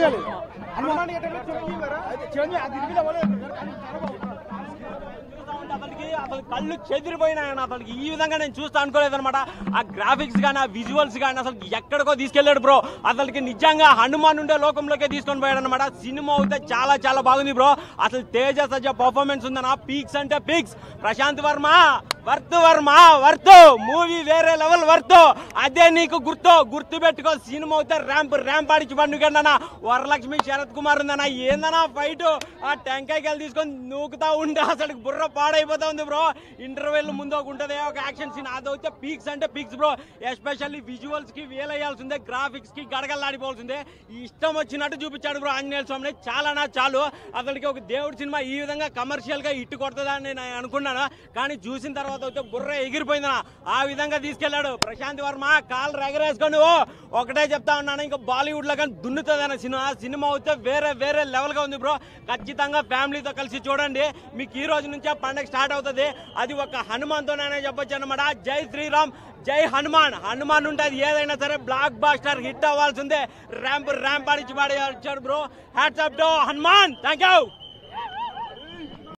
చేయాలి అసలు కళ్ళు చెదిరిపోయినాయన్న. అసలు ఈ విధంగా నేను చూస్తా అనుకోలేదన్నమాట. ఆ గ్రాఫిక్స్ కానీ ఆ విజువల్స్ కానీ అసలు ఎక్కడికో తీసుకెళ్లాడు బ్రో. అసలుకి నిజంగా హనుమాన్ ఉండే లోకంలోకే తీసుకొని పోయాడు అనమాట. సినిమా అయితే చాలా చాలా బాగుంది బ్రో. అసలు తేజ సజ్జ పర్ఫార్మెన్స్ ఉందన్న. పీక్స్ అంటే peaks. Prashanth Varma worth movie వేరే లెవెల్ వర్త్. అదే నీకు గుర్తు పెట్టుకో. సినిమా అయితే ర్యాంప్ ఆడిచి పండుగన్న. వరలక్ష్మి శరత్ కుమార్ ఉందన్న. ఏందన్నా ఫైట్. ఆ టెంకాయలు తీసుకొని నూకుతా ఉంటే అసలు బుర్ర పాడైపోతా ఉంది బ్రో. ఇంటర్వెల్ ముందు ఒక ఉంటది ఒక యాక్షన్ సీన్. అదైతే పీక్స్ అంటే పీక్స్ బ్రో. ఎస్పెషల్లీ విజువల్స్ కి వేలయ్యాల్సిందే, గ్రాఫిక్స్ కి గడగల్లాడిపోవాల్సిందే. ఇష్టం వచ్చినట్టు చూపించాడు బ్రో ఆంజనేయ స్వామిని. చాలు. అతనికి ఒక దేవుడి సినిమా ఈ విధంగా కమర్షియల్ గా ఇట్టు కొడుతుందని నేను అనుకున్నాను. కానీ చూసిన తర్వాత అయితే బుర్ర ఎగిరిపోయిందనా. ఆ విధంగా తీసుకెళ్లాడు ప్రశాంత్ వర్మ. కాలు రెగరేసుకొని ఒకటే చెప్తా ఉన్నాను, ఇంకా బాలీవుడ్ లో కానీ దున్నుతుందన్న సినిమా అయితే వేరే లెవెల్ గా ఉంది బ్రో. ఖచ్చితంగా ఫ్యామిలీతో కలిసి చూడండి. మీకు ఈ రోజు నుంచే పండగ స్టార్ట్ అవుతుంది. అది ఒక హనుమాన్ తోనే చెప్పొచ్చు అనమాట. జై శ్రీరామ్ జై హనుమాన్ ఉంటుంది. ఏదైనా సరే బ్లాక్ బాస్టర్ హిట్ అవ్వాల్సిందే. ర్యాంప్ ఆడిచి పాడి వచ్చాడు bro. Hats off to Hanuman. Thank you.